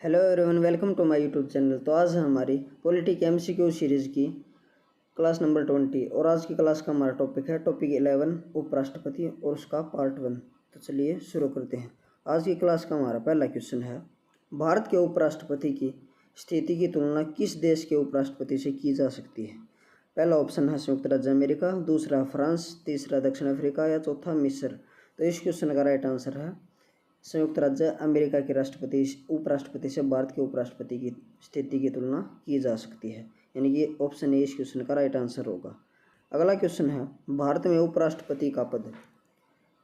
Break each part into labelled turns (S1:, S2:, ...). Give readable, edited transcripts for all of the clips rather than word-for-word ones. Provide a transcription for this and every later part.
S1: Hello everyone, welcome to my YouTube channel. तो आज है हमारी पॉलिटिक एमसीक्यू सीरीज़ की क्लास नंबर 20 और आज की क्लास का हमारा टॉपिक है टॉपिक 11 उपराष्ट्रपति और उसका पार्ट 1। तो चलिए शुरू करते हैं। आज की क्लास का हमारा पहला क्वेश्चन है, भारत के उपराष्ट्रपति की स्थिति की तुलना किस देश के उपराष्ट्रपति से की जा सकती है? पहला ऑप्शन है संयुक्त राज्य अमेरिका, दूसरा फ्रांस, तीसरा दक्षिण अफ्रीका या चौथा मिस्र। तो इस क्वेश्चन का राइट आंसर है संयुक्त राज्य अमेरिका के राष्ट्रपति उपराष्ट्रपति से भारत के उपराष्ट्रपति की स्थिति की तुलना की जा सकती है, यानी कि ऑप्शन ए इस क्वेश्चन का राइट आंसर होगा। अगला क्वेश्चन है, भारत में उपराष्ट्रपति का पद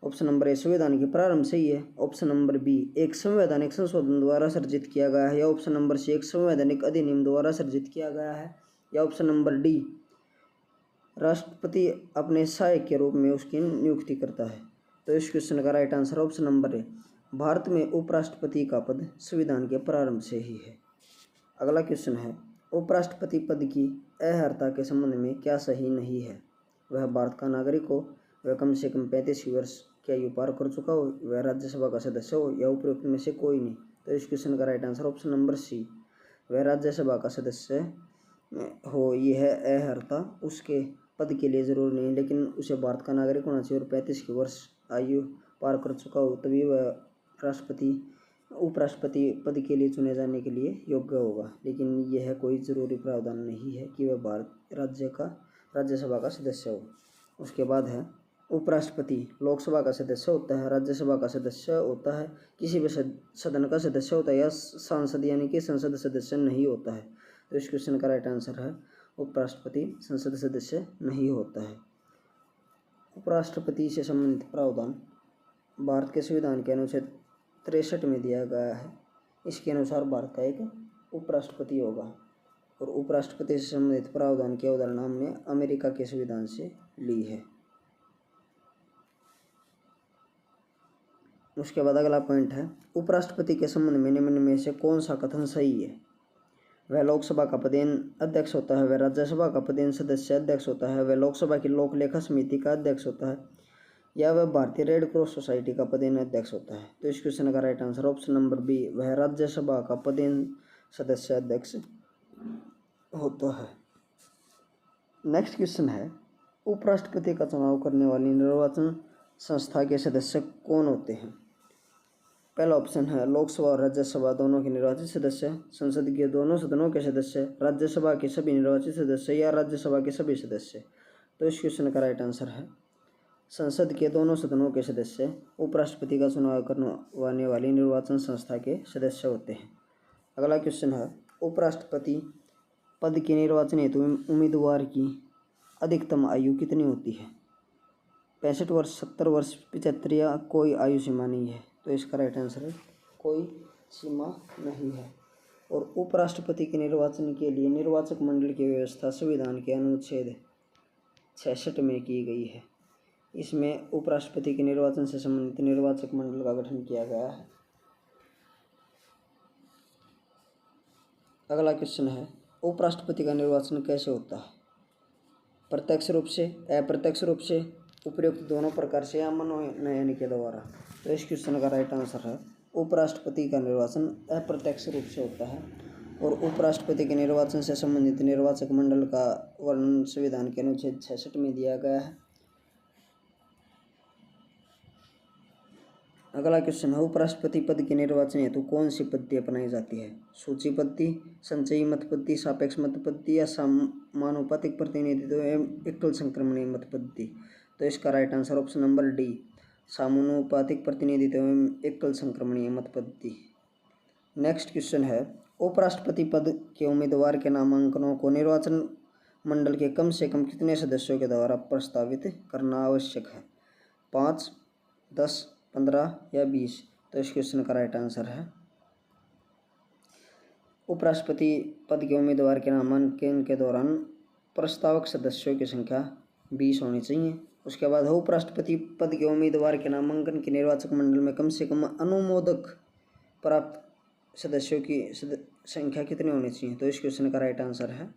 S1: ऑप्शन नंबर ए संविधान के प्रारंभ से ही है, ऑप्शन नंबर बी एक संवैधानिक संशोधन द्वारा सर्जित किया गया है, या ऑप्शन नंबर सी एक संवैधानिक अधिनियम द्वारा सर्जित किया गया है, या ऑप्शन नंबर डी राष्ट्रपति अपने सहायक के रूप में उसकी नियुक्ति करता है। तो इस क्वेश्चन का right answer option number A, Bharat में उपराष्ट्रपति का पद संविधान के प्रारंभ से ही है। अगला क्वेश्चन है, उपराष्ट्रपति पद की अहर्ता के संबंध में क्या सही नहीं है? वह भारत का नागरिक हो, वह कम से कम 35 वर्ष की आयु पार कर चुका हो, वह राज्यसभा का सदस्य हो, या उपरोक्त में से कोई नहीं। तो इस क्वेश्चन का right answer option number C, वह राज्यसभा का सदस्य हो। यह अहर्ता उसके पद के लिए जरूरी नहीं, लेकिन उसे भारत का नागरिक होना चाहिए और 35 वर्ष आयु पार कर चुका हो, तभी वह उपराष्ट्रपति पद के लिए चुने जाने के लिए योग्य होगा। लेकिन यह कोई ज़रूरी प्रावधान नहीं है कि वह भारत राज्यसभा का सदस्य हो। उसके बाद है, उपराष्ट्रपति लोकसभा का सदस्य होता है, राज्यसभा का सदस्य होता है, किसी भी सदन का सदस्य होता है, या सांसद यानी कि संसद सदस्य नहीं होता है। तो इस क्वेश्चन का राइट आंसर है उपराष्ट्रपति संसद सदस्य नहीं होता है। उपराष्ट्रपति से संबंधित प्रावधान भारत के संविधान के अनुच्छेद 63 में दिया गया है। इसके अनुसार भारत का एक उपराष्ट्रपति होगा, और उपराष्ट्रपति से संबंधित प्रावधान की अवधारणा हमने अमेरिका के संविधान से ली है। उसके बाद अगला पॉइंट है, उपराष्ट्रपति के संबंध में निम्न में से कौन सा कथन सही है? वह लोकसभा का पदेन अध्यक्ष होता है, वह राज्यसभा का पदेन सदस्य अध्यक्ष होता है, वह लोकसभा की लोक लेखा समिति का अध्यक्ष होता है, या वह भारतीय रेड क्रॉस सोसाइटी का पदेन अध्यक्ष होता है। तो इस क्वेश्चन का right answer option number B, वह राज्यसभा का पदेन सदस्य अध्यक्ष होता है। नेक्स्ट क्वेश्चन है, उपराष्ट्रपति का चुनाव करने वाली निर्वाचन संस्था के सदस्य कौन होते हैं? पहला ऑप्शन है लोकसभा और राज्यसभा दोनों के निर्वाचित सदस्य, संसद के दोनों सदनों के सदस्य, राज्यसभा के सभी निर्वाचित सदस्य, या राज्यसभा के सभी सदस्य। तो इस क्वेश्चन का राइट आंसर है संसद के दोनों सदनों के सदस्य उपराष्ट्रपति का चुनाव करवाने वाली निर्वाचन संस्था के सदस्य होते हैं। अगला क्वेश्चन है, उपराष्ट्रपति पद के निर्वाचन हेतु उम्मीदवार की अधिकतम आयु कितनी होती है? 65 वर्ष, 70 वर्ष, 75, या कोई आयु सीमा नहीं है। तो इसका राइट आंसर है कोई सीमा नहीं है। और उपराष्ट्रपति के निर्वाचन के लिए निर्वाचक मंडल की व्यवस्था संविधान के अनुच्छेद 66 में की गई है। इसमें उपराष्ट्रपति के निर्वाचन से संबंधित निर्वाचक मंडल का गठन किया गया है। अगला क्वेश्चन है, उपराष्ट्रपति का निर्वाचन कैसे होता है? प्रत्यक्ष रूप से, अप्रत्यक्ष रूप से, उपयुक्त दोनों प्रकार से, या मनोनयन के द्वारा? तो इस क्वेश्चन का राइट आंसर है उपराष्ट्रपति का निर्वाचन अप्रत्यक्ष रूप से होता है, और उपराष्ट्रपति के निर्वाचन से संबंधित निर्वाचक मंडल का वर्णन संविधान के अनुच्छेद 66 में दिया गया है। अगला क्वेश्चन है, उपराष्ट्रपति पद के निर्वाचन हेतु कौन सी पद्धति अपनाई जाती है? सूची पद्धति, संचयी मत पद्धति, सापेक्ष मत पद्धति, या समानुपातिक प्रतिनिधित्व एवं एकल संक्रमणीय मत पद्धति? तो इसका right answer option number D, समानुपातिक प्रतिनिधित्व एवं एकल संक्रमणीय मत पद्धति। नेक्स्ट क्वेश्चन है, उपराष्ट्रपति पद के उम्मीदवार के नामांकनों को निर्वाचन मंडल के कम से कम कितने सदस्यों के द्वारा प्रस्तावित करना आवश्यक है? 5, 10, 15 या 20? तो इस क्वेश्चन का राइट आंसर है उपराष्ट्रपति पद के उम्मीदवार के नामांकन के दौरान प्रस्तावक सदस्यों की संख्या 20 होनी चाहिए। उसके बाद है, उपराष्ट्रपति पद के उम्मीदवार के नामांकन के निर्वाचक मंडल में कम से कम अनुमोदक प्राप्त सदस्यों की संख्या कितनी होनी चाहिए? तो इस क्वेश्चन का राइट आंसर है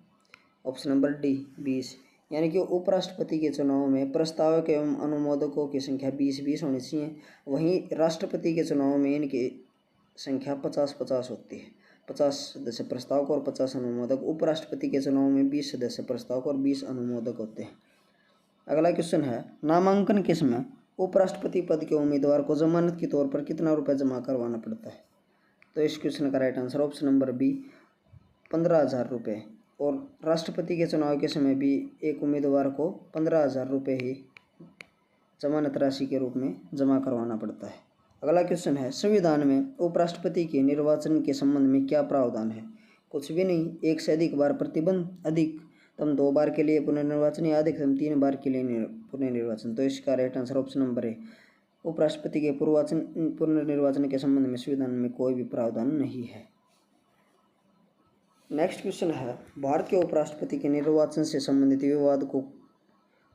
S1: ऑप्शन नंबर डी, 20। यानी कि उपराष्ट्रपति के चुनाव में प्रस्तावक एवं अनुमोदकों की संख्या 20-20 होनी चाहिए। वहीं राष्ट्रपति के चुनाव में इनकी संख्या 50-50 होती है। 50 सदस्य प्रस्तावक और 50 अनुमोदक। उपराष्ट्रपति के चुनाव में 20 सदस्य प्रस्तावक और 20 अनुमोदक होते हैं। अगला क्वेश्चन है, नामांकन के समय उपराष्ट्रपति पद के उम्मीदवार को जमानत के तौर पर कितना रुपये जमा करवाना पड़ता है? तो इस क्वेश्चन का right answer option number B 15,000 रुपये। और राष्ट्रपति के चुनाव के समय भी एक उम्मीदवार को 15,000 रुपये ही जमानत राशि के रूप में जमा करवाना पड़ता है। अगला क्वेश्चन है, संविधान में उपराष्ट्रपति के निर्वाचन के संबंध में क्या प्रावधान है? कुछ भी नहीं, एक से अधिक बार प्रतिबंध, अधिकतम 2 बार के लिए पुनर्निर्वाचन या अधिकतम 3 बार के लिए पुनर्निर्वाचन। तो इसका राइट आंसर ऑप्शन नंबर है, उपराष्ट्रपति के पुनर्निर्वाचन के संबंध में संविधान में कोई भी प्रावधान नहीं है। नेक्स्ट क्वेश्चन है, भारत के उपराष्ट्रपति के निर्वाचन से संबंधित विवाद को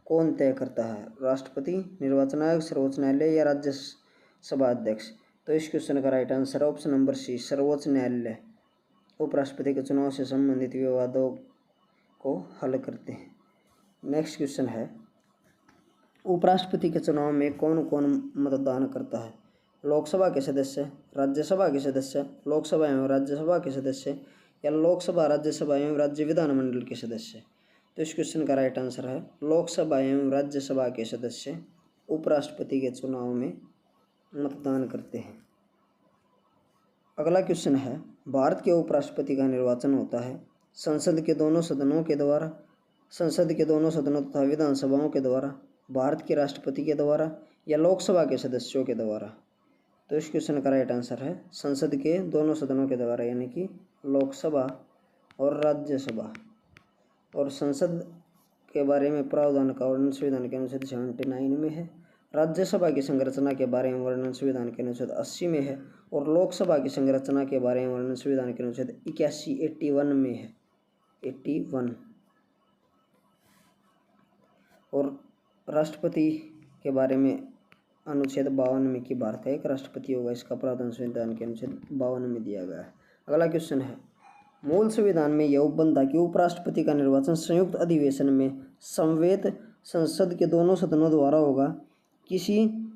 S1: कौन तय करता है? राष्ट्रपति, निर्वाचन आयोग, सर्वोच्च न्यायालय या राज्यसभा अध्यक्ष? तो इस क्वेश्चन का right answer option number C, सर्वोच्च न्यायालय उपराष्ट्रपति के चुनाव से संबंधित विवादों को हल करते हैं। नेक्स्ट क्वेश्चन है, उपराष्ट्रपति के चुनाव में कौन कौन मतदान करता है? लोकसभा के सदस्य, राज्यसभा के सदस्य, लोकसभा एवं राज्यसभा के सदस्य या लोकसभा, राज्यसभा एवं राज्य विधानमंडल के सदस्य? तो इस क्वेश्चन का राइट आंसर है, लोकसभा एवं राज्यसभा के सदस्य उपराष्ट्रपति के चुनाव में मतदान करते हैं। अगला क्वेश्चन है, भारत के उपराष्ट्रपति का निर्वाचन होता है संसद के दोनों सदनों के द्वारा, संसद के दोनों सदनों तथा विधानसभाओं के द्वारा, भारत के राष्ट्रपति के द्वारा या लोकसभा के सदस्यों के द्वारा? तो इस क्वेश्चन का राइट आंसर है, संसद के दोनों सदनों के द्वारा, यानी कि लोकसभा और राज्यसभा। और संसद के बारे में प्रावधान का वर्णन संविधान के अनुच्छेद 79 में है। राज्यसभा की संरचना के बारे में वर्णन संविधान के अनुच्छेद 80 में है। और लोकसभा की संरचना के बारे में वर्णन संविधान के अनुच्छेद 81 में है, 81। और राष्ट्रपति के बारे में अनुच्छेद 52 में कि भारत का एक राष्ट्रपति होगा, इसका प्रावधान संविधान के अनुच्छेद 52 में दिया गया है। अगला क्वेश्चन है, मूल संविधान में यह उपबंध था कि उपराष्ट्रपति का निर्वाचन संयुक्त अधिवेशन में समवेत संसद के दोनों सदनों द्वारा होगा। किस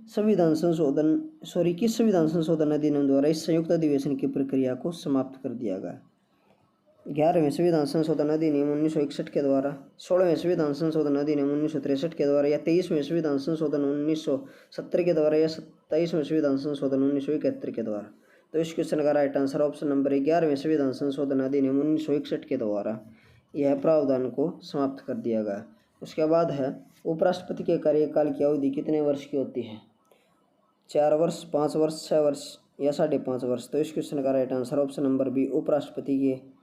S1: संविधान संशोधन अधिनियम द्वारा इस संयुक्त अधिवेशन की प्रक्रिया को समाप्त कर दिया गया? 11वें संविधान संशोधन अधिनियम 1961 के द्वारा, 16वें संविधान संशोधन अधिनियम 1963 के द्वारा या 23वें संविधान संशोधन 1970 के द्वारा या 27वें संविधान संशोधन 1971 के द्वारा? तो इस क्वेश्चन का राइट आंसर ऑप्शन नंबर 11वें संविधान संशोधन अधिनियम 1961 के द्वारा यह प्रावधान को समाप्त कर दिया गया। उसके बाद है, उपराष्ट्रपति के कार्यकाल की अवधि कितने वर्ष की होती है? 4 वर्ष, 5 वर्ष, 6 वर्ष या 5.5 वर्ष? तो इस क्वेश्चन का right answer option number B, उपराष्ट्रपति के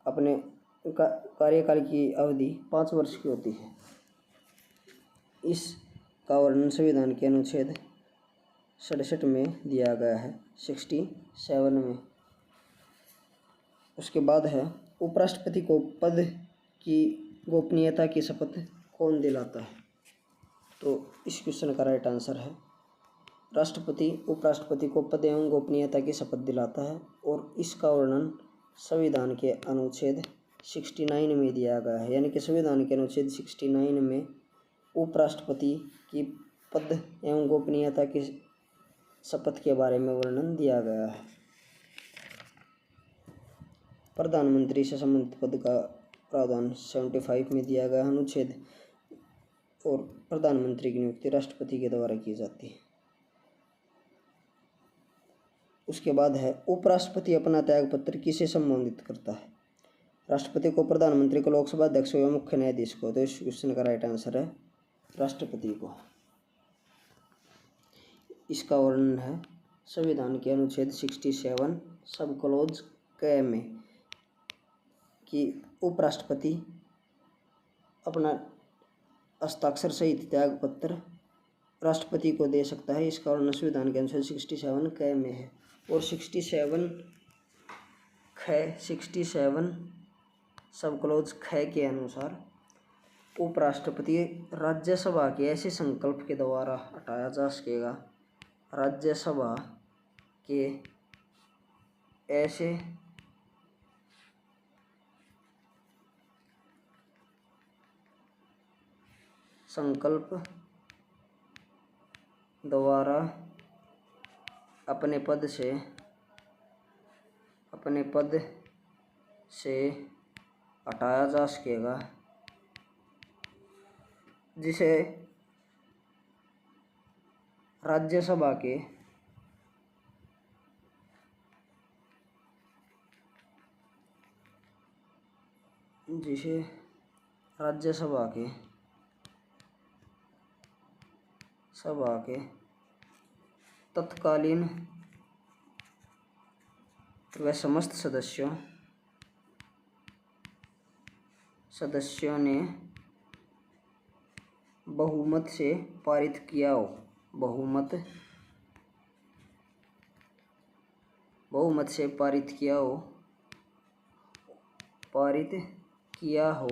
S1: अपने कार्यकाल की अवधि 5 वर्ष की होती है। इसका वर्णन संविधान के अनुच्छेद 67 में दिया गया है, 67 में। उसके बाद है, उपराष्ट्रपति को पद की गोपनीयता की शपथ कौन दिलाता है? तो इस क्वेश्चन का राइट आंसर है, राष्ट्रपति उपराष्ट्रपति को पद एवं गोपनीयता की शपथ दिलाता है। और इसका वर्णन संविधान के अनुच्छेद 69 में दिया गया है, यानी कि संविधान के अनुच्छेद 69 में उपराष्ट्रपति की पद एवं गोपनीयता की शपथ के बारे में वर्णन दिया गया है। प्रधानमंत्री से संबंधित पद का प्रावधान 75 में दिया गया अनुच्छेद। और प्रधानमंत्री की नियुक्ति राष्ट्रपति के द्वारा की जाती है। उसके बाद है, उपराष्ट्रपति अपना त्यागपत्र किसे संबोधित करता है? राष्ट्रपति को, प्रधानमंत्री को, लोकसभा अध्यक्ष या मुख्य न्यायाधीश को? तो इस क्वेश्चन का राइट आंसर है राष्ट्रपति को। इसका वर्णन है संविधान के अनुच्छेद 67 सब क्लॉज क में कि उपराष्ट्रपति अपना हस्ताक्षर सहित त्यागपत्र राष्ट्रपति को दे सकता है। इसका वर्णन संविधान के अनुच्छेद 67 क में है। और 67 सब क्लॉज ख के अनुसार उपराष्ट्रपति राज्यसभा के ऐसे संकल्प के द्वारा हटाया जा सकेगा, राज्यसभा के ऐसे संकल्प द्वारा अपने पद से अपने पद से हटाया जा सकेगा, जिसे राज्यसभा के सभा के तत्कालीन व समस्त सदस्यों ने बहुमत से पारित किया हो, बहुमत से पारित किया हो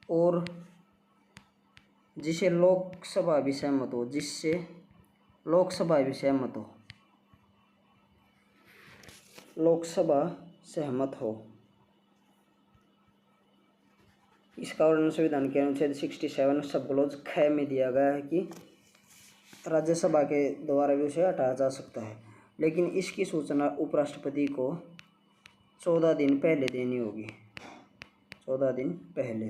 S1: और जिसे लोकसभा भी सहमत हो, लोकसभा सहमत हो। इस कारण संविधान के अनुच्छेद 67 सब क्लॉज ख में दिया गया है कि राज्यसभा के द्वारा भी उसे हटाया जा सकता है, लेकिन इसकी सूचना उपराष्ट्रपति को 14 दिन पहले देनी होगी, 14 दिन पहले।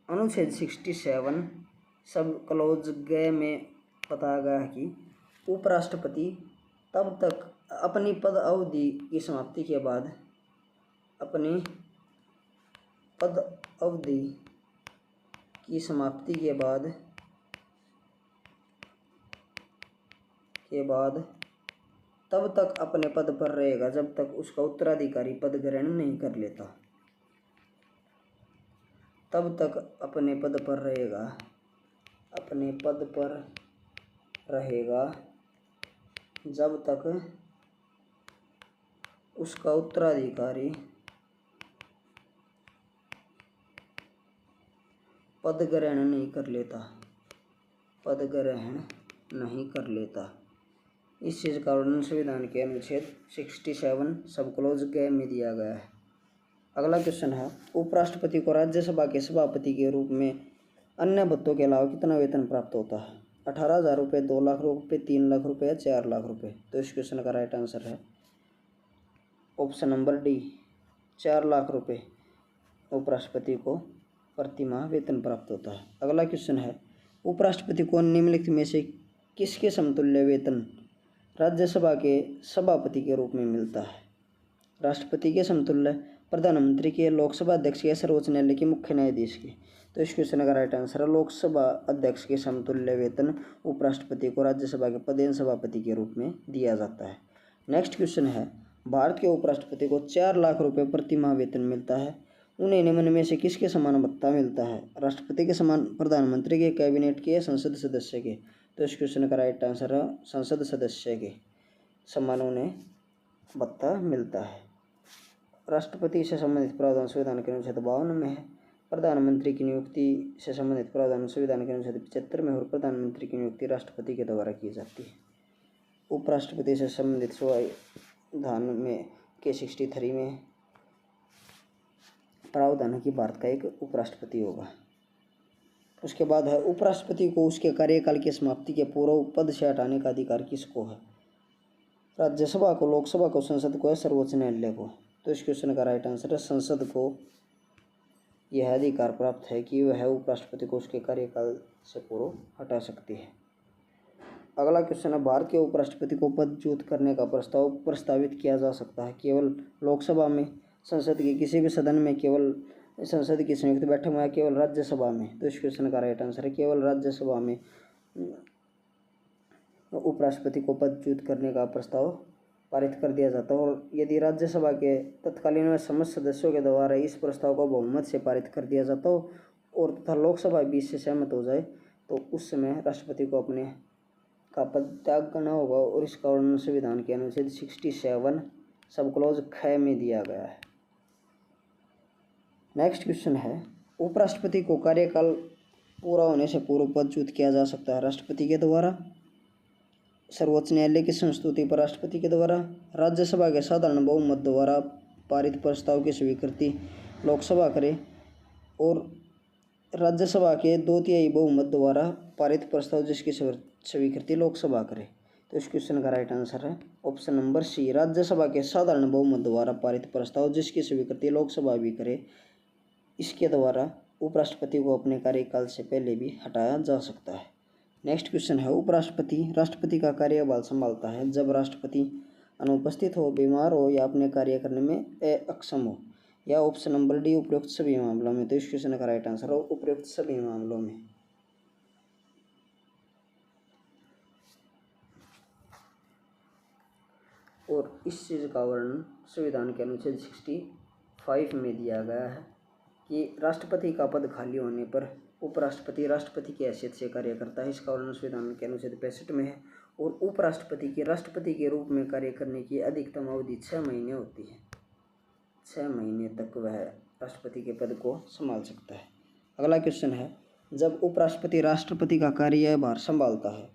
S1: अनुच्छेद 67 सब क्लॉज ग में बताया गया है कि उपराष्ट्रपति तब तक अपनी पद अवधि की समाप्ति के बाद तब तक अपने पद पर रहेगा जब तक उसका उत्तराधिकारी पद ग्रहण नहीं कर लेता। तब तक अपने पद पर रहेगा जब तक उसका उत्तराधिकारी पद ग्रहण नहीं कर लेता। इस चीज का वर्णन संविधान के अनुच्छेद 67 सब क्लॉज ग में दिया गया है। अगला क्वेश्चन है, उपराष्ट्रपति को राज्यसभा के सभापति के रूप में अन्य भत्तों के अलावा कितना वेतन प्राप्त होता है? 18,000 रुपये, 2 लाख रुपये, 3 लाख रुपये या 4 लाख रुपये? तो इस क्वेश्चन का राइट आंसर है ऑप्शन नंबर डी, 4 लाख रुपये उपराष्ट्रपति को प्रतिमाह वेतन प्राप्त होता है। अगला क्वेश्चन है, उपराष्ट्रपति को निम्नलिखित में से किसके समतुल्य वेतन राज्यसभा के सभापति के रूप में मिलता है? राष्ट्रपति के समतुल्य, प्रधानमंत्री के, लोकसभा अध्यक्ष के, सर्वोच्च न्यायालय के मुख्य न्यायाधीश के? तो इस क्वेश्चन का राइट आंसर है लोकसभा अध्यक्ष के समतुल्य वेतन उपराष्ट्रपति को राज्यसभा के पदेन सभापति के रूप में दिया जाता है। नेक्स्ट क्वेश्चन है, भारत के उपराष्ट्रपति को 4 लाख रुपये प्रतिमाह वेतन मिलता है, उन्हें निम्न में से किसके समान भत्ता मिलता है? राष्ट्रपति के समान, प्रधानमंत्री के, कैबिनेट के या संसद सदस्य के? तो इस क्वेश्चन का राइट आंसर है संसद सदस्य के समान उन्हें भत्ता मिलता है। राष्ट्रपति से संबंधित प्रावधान संविधान के अनुच्छेद 52 में है, प्रधानमंत्री की नियुक्ति से संबंधित प्रावधान संविधान के अनुच्छेद 75 में और प्रधानमंत्री की नियुक्ति राष्ट्रपति के द्वारा की जाती है। उपराष्ट्रपति से संबंधित संविधान में के 63 में प्रावधान है कि भारत का एक उपराष्ट्रपति होगा। उसके बाद है, उपराष्ट्रपति को उसके कार्यकाल की समाप्ति के पूर्व पद से हटाने का अधिकार किसको है? राज्यसभा को, लोकसभा को, संसद को या सर्वोच्च न्यायालय को? तो इस क्वेश्चन का राइट आंसर है संसद को यह अधिकार प्राप्त है कि वह उपराष्ट्रपति को उसके कार्यकाल से पूर्व हटा सकती है। अगला क्वेश्चन है, भारत के उपराष्ट्रपति को पदच्युत करने का प्रस्ताव प्रस्तावित किया जा सकता है केवल लोकसभा में, संसद के किसी भी सदन में, केवल संसद की संयुक्त बैठक में या केवल राज्यसभा में? तो इस क्वेश्चन का राइट आंसर है केवल राज्यसभा में उपराष्ट्रपति को पदच्युत करने का प्रस्ताव पारित कर दिया जाता है, और यदि राज्यसभा के तत्कालीन व समस्त सदस्यों के द्वारा इस प्रस्ताव को बहुमत से पारित कर दिया जाता हो और तथा लोकसभा भी इससे सहमत हो जाए तो उस समय राष्ट्रपति को अपने का पद त्याग करना होगा, और इसका वर्णन संविधान के अनुच्छेद 67 सब क्लॉज ख में दिया गया है। नेक्स्ट क्वेश्चन है, उपराष्ट्रपति को कार्यकाल पूरा होने से पूर्व पदच्युत किया जा सकता है राष्ट्रपति के द्वारा, सर्वोच्च न्यायालय की संस्तुति पर राष्ट्रपति के द्वारा, राज्यसभा के साधारण बहुमत द्वारा पारित प्रस्ताव की स्वीकृति लोकसभा करे और राज्यसभा के 2/3 बहुमत द्वारा पारित प्रस्ताव जिसकी स्वीकृति लोकसभा करे। तो इस क्वेश्चन का राइट आंसर है ऑप्शन नंबर सी, राज्यसभा के साधारण बहुमत द्वारा पारित प्रस्ताव जिसकी स्वीकृति लोकसभा भी करे, इसके द्वारा उपराष्ट्रपति को अपने कार्यकाल से पहले भी हटाया जा सकता है। नेक्स्ट क्वेश्चन है, उपराष्ट्रपति राष्ट्रपति का कार्यभार संभालता है जब राष्ट्रपति अनुपस्थित हो, बीमार हो या अपने कार्य करने में अक्षम हो, या ऑप्शन नंबर डी उपयुक्त सभी मामलों में। तो इस क्वेश्चन का राइट आंसर हो उपयुक्त सभी मामलों में। और इस चीज़ का वर्णन संविधान के अनुच्छेद 65 में दिया गया है कि राष्ट्रपति का पद खाली होने पर उपराष्ट्रपति राष्ट्रपति की हैसियत से कार्य करता है। इसका वर्णन संविधान के अनुच्छेद 65 में है। और उपराष्ट्रपति की राष्ट्रपति के रूप में कार्य करने की अधिकतम अवधि 6 महीने होती है। 6 महीने तक वह राष्ट्रपति के पद को संभाल सकता है। अगला क्वेश्चन है, जब उपराष्ट्रपति राष्ट्रपति का कार्यभार संभालता है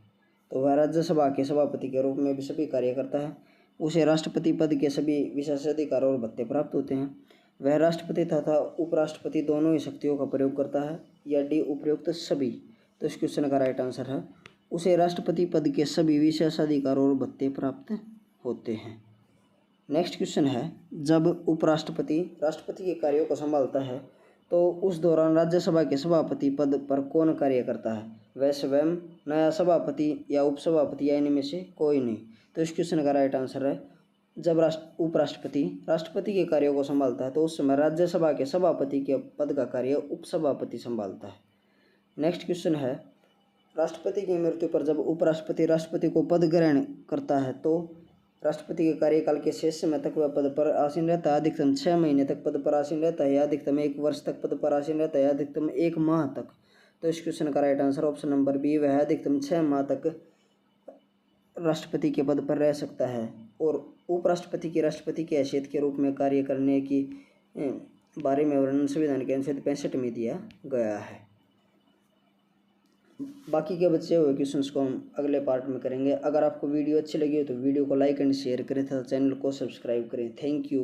S1: तो वह राज्यसभा के सभापति के रूप में भी सभी कार्य करता है। उसे राष्ट्रपति पद के सभी विशेषाधिकार और भत्ते प्राप्त होते हैं। वह राष्ट्रपति तथा उपराष्ट्रपति दोनों ही शक्तियों का प्रयोग करता है, या डी उपयुक्त सभी। तो इस क्वेश्चन का राइट आंसर है उसे राष्ट्रपति पद के सभी विशेषाधिकार और भत्ते प्राप्त होते हैं। नेक्स्ट क्वेश्चन है, जब उपराष्ट्रपति राष्ट्रपति के कार्यों को संभालता है तो उस दौरान राज्यसभा के सभापति पद पर कौन कार्य करता है? वह स्वयं, नया सभापति, या उपसभापति, या इनमें से कोई नहीं। तो इस क्वेश्चन का राइट आंसर है जब उपराष्ट्रपति राष्ट्रपति के कार्यों को संभालता है तो उस समय राज्यसभा के सभापति के पद का कार्य उपसभापति संभालता है। नेक्स्ट क्वेश्चन है, राष्ट्रपति की मृत्यु पर जब उपराष्ट्रपति राष्ट्रपति को पद ग्रहण करता है तो राष्ट्रपति के कार्यकाल के शेष समय तक वह पद पर आसीन रहता है। अधिकतम 6 महीने तक पद पर आसीन रहता है, या अधिकतम 1 वर्ष तक पद पर आसीन रहता है, या अधिकतम 1 माह तक। तो इस क्वेश्चन का right answer option number B, वह अधिकतम 6 माह तक राष्ट्रपति के पद पर रह सकता है। और उपराष्ट्रपति की राष्ट्रपति की हैसियत के रूप में कार्य करने की बारे में वर्णन संविधान के अनुच्छेद 65 में दिया गया है। बाकी के बचे हुए क्वेश्चंस को हम अगले पार्ट में करेंगे। अगर आपको वीडियो अच्छी लगी हो तो वीडियो को लाइक एंड शेयर करें तथा चैनल को सब्सक्राइब करें। Thank you.